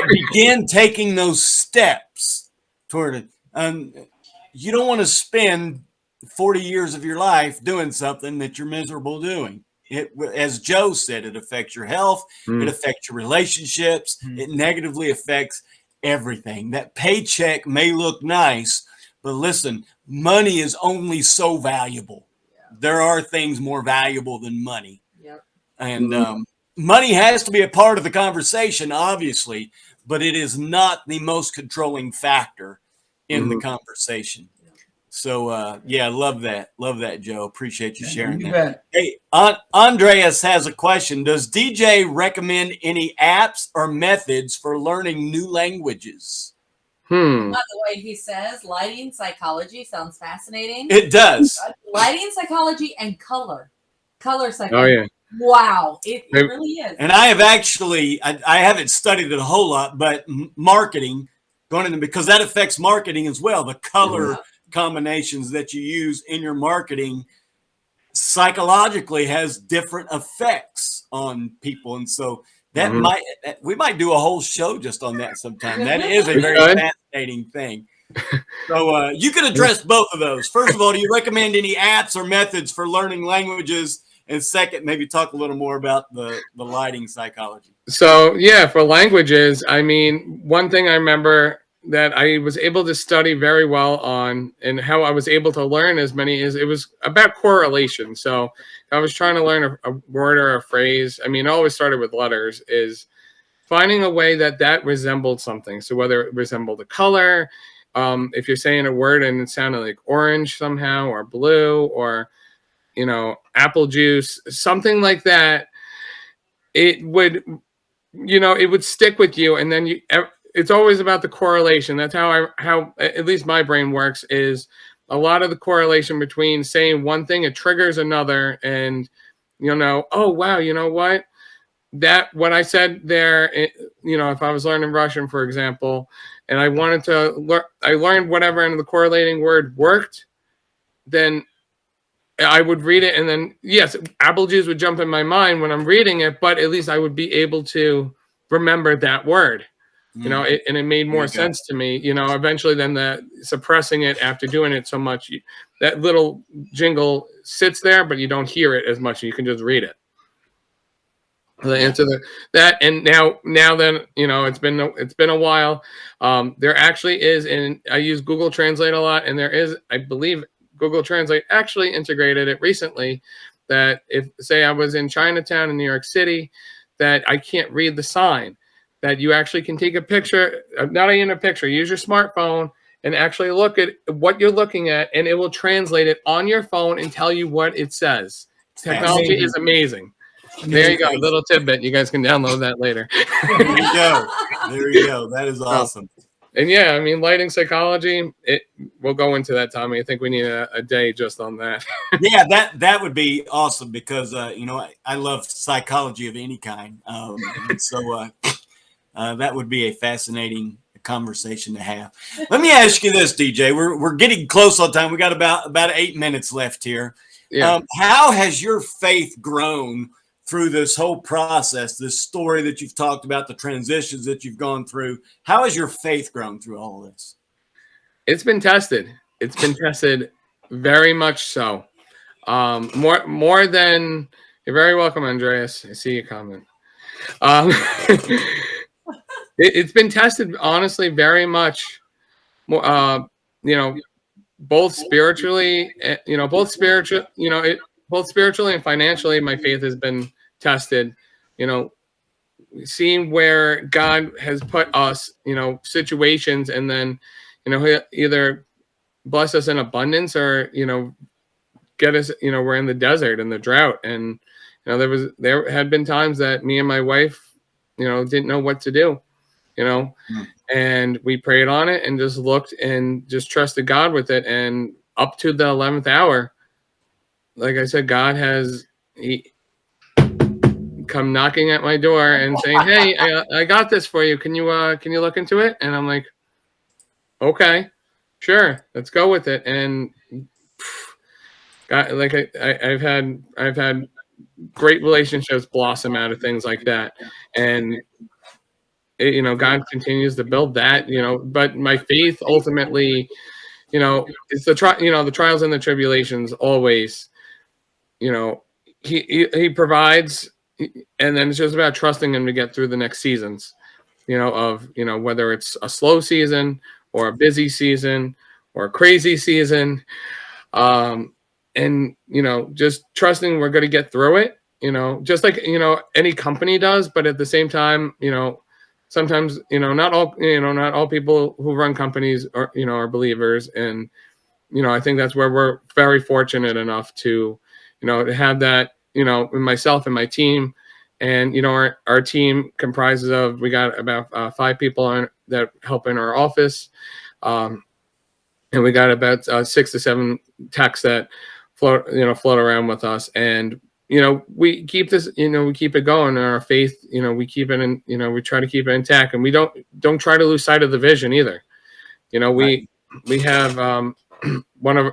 begin taking those steps toward it. You don't want to spend 40 years of your life doing something that you're miserable doing. It, as Joe said, it affects your health. It affects your relationships. It negatively affects everything. That paycheck may look nice, but listen, money is only so valuable. There are things more valuable than money. Yep. And money has to be a part of the conversation, obviously, but it is not the most controlling factor in the conversation. So, yeah, love that. Love that, Joe. Appreciate you sharing that. Bet. Hey, Andreas has a question. Does DJ recommend any apps or methods for learning new languages? By the way, he says lighting psychology sounds fascinating. It does. Lighting psychology and color psychology. Oh yeah. Wow, it really is. And I have actually, I haven't studied it a whole lot, but marketing going into, because that affects marketing as well. The color combinations that you use in your marketing psychologically has different effects on people. And so that we might do a whole show just on that sometime. That is a very fascinating thing. So you can address both of those. First of all, do you recommend any apps or methods for learning languages? And second, maybe talk a little more about the lighting psychology. So yeah, for languages, I mean, one thing I remember that I was able to study very well on, and how I was able to learn as many, is it was about correlation. So if I was trying to learn a word or a phrase, I mean, it always started with letters, is finding a way that resembled something. So whether it resembled a color, if you're saying a word and it sounded like orange somehow, or blue, or, you know, apple juice, something like that, it would, you know, it would stick with you. And then it's always about the correlation. That's how at least my brain works, is a lot of the correlation between saying one thing, it triggers another. And, you know, oh, wow, you know what? What I said there, you know, if I was learning Russian, for example, and I wanted to learn, I learned whatever end of the correlating word worked, then I would read it. And then, yes, apple juice would jump in my mind when I'm reading it, but at least I would be able to remember that word. You know, and it made more sense to me, you know, eventually than suppressing it after doing it so much. That little jingle sits there, but you don't hear it as much. You can just read it. The answer to that. And now then, you know, it's been a while. There actually is, and I use Google Translate a lot, and there is, I believe Google Translate actually integrated it recently, that if, say, I was in Chinatown in New York City, that I can't read the sign, that you actually can take a picture, not even a picture, use your smartphone and actually look at what you're looking at, and it will translate it on your phone and tell you what it says. Technology is amazing. There you go, a little tidbit. You guys can download that later. There you go. There you go. That is awesome. And yeah, I mean, lighting psychology, we'll go into that, Tommy. I think we need a day just on that. Yeah, that would be awesome, because, you know, I love psychology of any kind. And so that would be a fascinating conversation to have. Let me ask you this, DJ. We're getting close on time. We got about 8 minutes left here. Yeah. How has your faith grown through this whole process, this story that you've talked about, the transitions that you've gone through? How has your faith grown through all this? It's been tested. it's been tested very much so. More than you're very welcome, Andreas. I see your comment. It's been tested honestly very much more. Both spiritually, both spiritually and financially, my faith has been tested. Seeing where God has put us, situations, and then, He'll either bless us in abundance or, get us, we're in the desert and the drought. And, there had been times that me and my wife, didn't know what to do, and we prayed on it and just looked and just trusted God with it. And up to the 11th hour, like I said, God has come knocking at my door and saying, "Hey, I got this for you. Can you look into it?" And I'm like, "Okay, sure, let's go with it." And God, like I've had great relationships blossom out of things like that, and God continues to build that. But my faith ultimately, it's the trials and the tribulations always. He provides. And then it's just about trusting him to get through the next seasons, whether it's a slow season or a busy season or a crazy season. And, just trusting we're going to get through it, just like, any company does. But at the same time, sometimes, not all people who run companies are believers. And, I think that's where we're very fortunate enough to, to have that, myself and my team. And, our team comprises of, we got about 5 people that help in our office. And we got about 6 to 7 techs that float around with us. And, we keep this, we keep it going, and our faith, we keep it in, we try to keep it intact, and we don't try to lose sight of the vision either. We have, one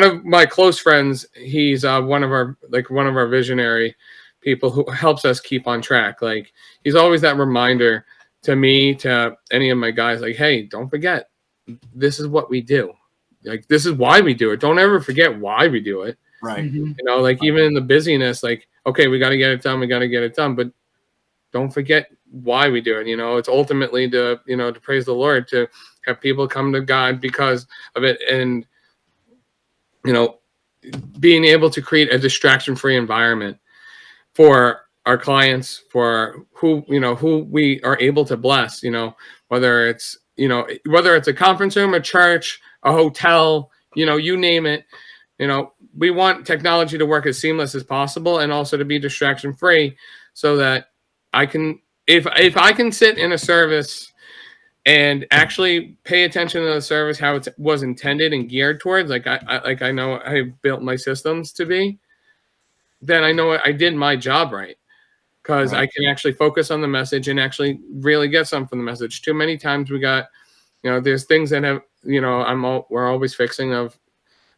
of my close friends, he's one of our visionary people who helps us keep on track. Like, he's always that reminder to me, to any of my guys, like, hey, don't forget, this is what we do. Like, this is why we do it. Don't ever forget why we do it. Right. Like, even in the busyness, like, okay, we got to get it done, but don't forget why we do it. It's ultimately to praise the Lord, to have people come to God because of it. And, being able to create a distraction-free environment for our clients, for who we are able to bless, whether it's a conference room, a church, a hotel, you name it. We want technology to work as seamless as possible, and also to be distraction-free, so that I can, if I can sit in a service and actually pay attention to the service, how it was intended and geared towards, like I know I built my systems to be, then I know I did my job right, because I can actually focus on the message and actually really get something from the message. Too many times we got, there's things that have, we're always fixing, of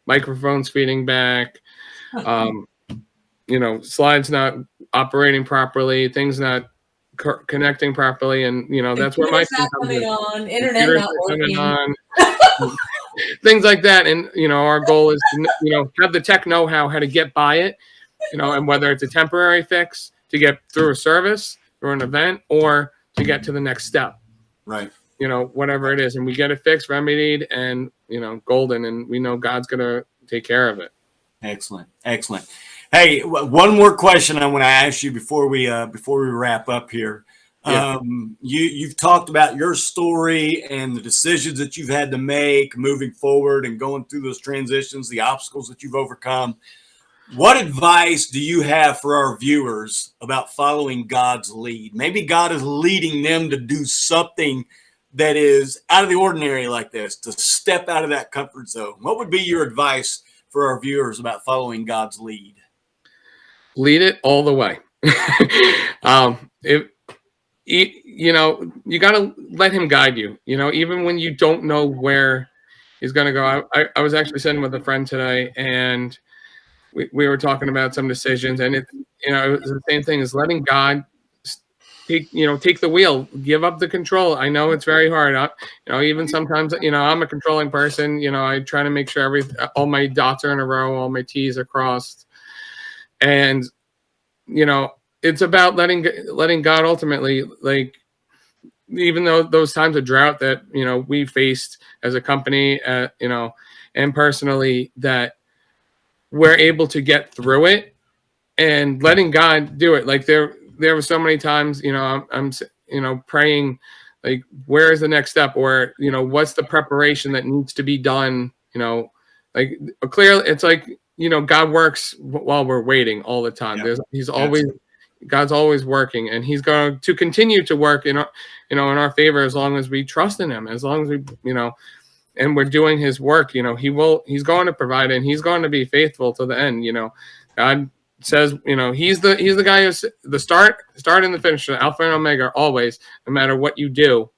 microphones feeding back, slides not operating properly, things not connecting properly, and that's where my team comes in. Internet not working. Things like that. And our goal is to have the tech know how to get by it, and whether it's a temporary fix to get through a service or an event, or to get to the next step, right? Whatever it is, and we get it fixed, remedied, and golden, and we know God's gonna take care of it. Excellent. Hey, one more question I want to ask you before we wrap up here. Yeah. You've talked about your story and the decisions that you've had to make moving forward and going through those transitions, the obstacles that you've overcome. What advice do you have for our viewers about following God's lead? Maybe God is leading them to do something that is out of the ordinary like this, to step out of that comfort zone. What would be your advice for our viewers about following God's lead? Lead it all the way. You got to let him guide you, even when you don't know where he's going to go. I was actually sitting with a friend today, and we were talking about some decisions, and it was the same thing as letting God take the wheel, give up the control. I know it's very hard. Even sometimes, I'm a controlling person. I try to make sure all my dots are in a row, all my T's are crossed. And, it's about letting God ultimately, like, even though those times of drought that, we faced as a company, and personally, that we're able to get through it and letting God do it. Like there were so many times, I'm praying, like, where is the next step, or, what's the preparation that needs to be done? Like clearly it's like, God works while we're waiting all the time. Yeah. God's always working, and he's going to continue to work in our favor as long as we trust in him, as long as we, and we're doing his work. He's going to provide, and he's going to be faithful to the end. God says, he's the guy who's the start and the finish, the Alpha and Omega, always, no matter what you do.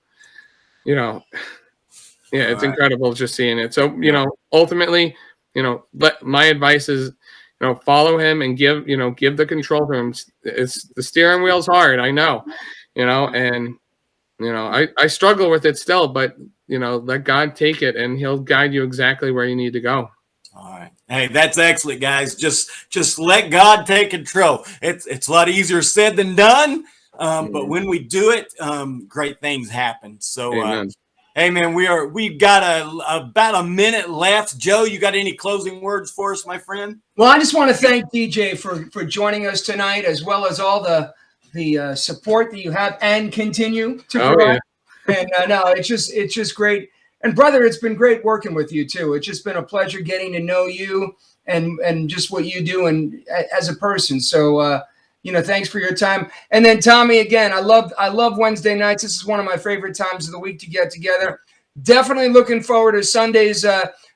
It's incredible just seeing it. So, ultimately, my advice is, follow him and give the control to him. It's the steering wheel's hard, I know, and I struggle with it still, but let God take it, and he'll guide you exactly where you need to go. All right. Hey, that's excellent, guys. Just let God take control. It's a lot easier said than done. But when we do it, great things happen. So, hey man, we've got about a minute left. Joe, you got any closing words for us, my friend? Well, I just want to thank DJ for joining us tonight, as well as all the support that you have and continue to provide. Yeah. And no, it's just great. And brother, it's been great working with you too. It's just been a pleasure getting to know you and just what you do and as a person. So thanks for your time. And then Tommy, again, I love Wednesday nights. This is one of my favorite times of the week to get together. Definitely looking forward to Sunday's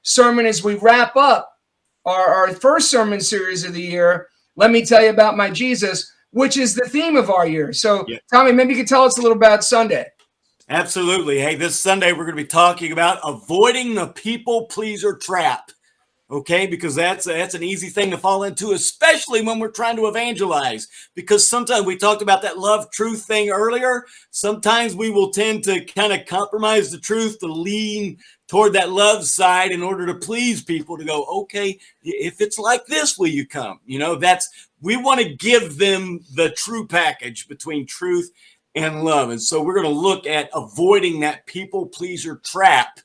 sermon as we wrap up our first sermon series of the year. Let me tell you about my Jesus, which is the theme of our year. So Tommy, maybe you could tell us a little about Sunday. Absolutely. Hey, this Sunday we're going to be talking about avoiding the people pleaser trap. Okay, because that's an easy thing to fall into, especially when we're trying to evangelize. Because sometimes we talked about that love truth thing earlier. Sometimes we will tend to kind of compromise the truth to lean toward that love side in order to please people, to go, okay, if it's like this, will you come? We want to give them the true package between truth and love. And so we're going to look at avoiding that people pleaser trap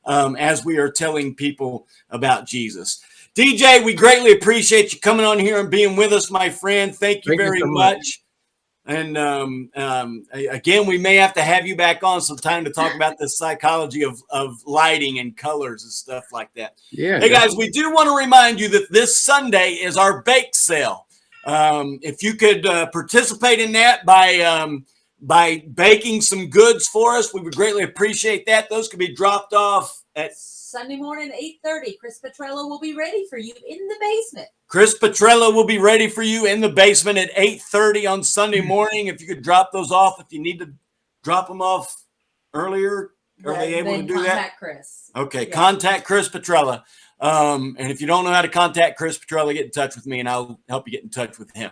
as we are telling people about Jesus. DJ, we greatly appreciate you coming on here and being with us, my friend. Thank you very much. And again, we may have to have you back on sometime to talk about the psychology of lighting and colors and stuff like that. Yeah. Hey, guys, we do want to remind you that this Sunday is our bake sale. If you could participate in that by baking some goods for us, we would greatly appreciate that. Those could be dropped off at Sunday morning, 8:30. Chris Petrello will be ready for you in the basement. Chris Petrello will be ready for you in the basement at 8:30 on Sunday morning. If you could drop those off, if you need to drop them off earlier, are they able to do that? Contact Chris. Okay, contact Chris Petrello. And if you don't know how to contact Chris Petrello, get in touch with me and I'll help you get in touch with him.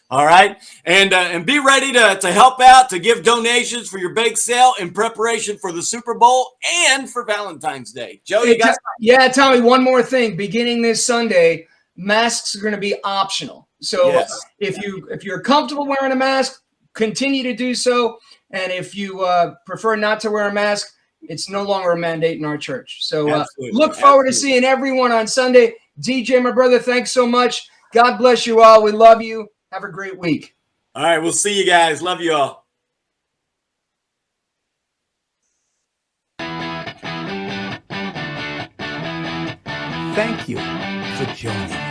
All right. And be ready to help out, to give donations for your bake sale in preparation for the Super Bowl and for Valentine's Day. Joe, you got Tommy, one more thing. Beginning this Sunday, masks are going to be optional. So if you're comfortable wearing a mask, continue to do so. And if you prefer not to wear a mask, it's no longer a mandate in our church. So look forward to seeing everyone on Sunday. DJ, my brother, thanks so much. God bless you all. We love you. Have a great week. All right. We'll see you guys. Love you all. Thank you for joining us.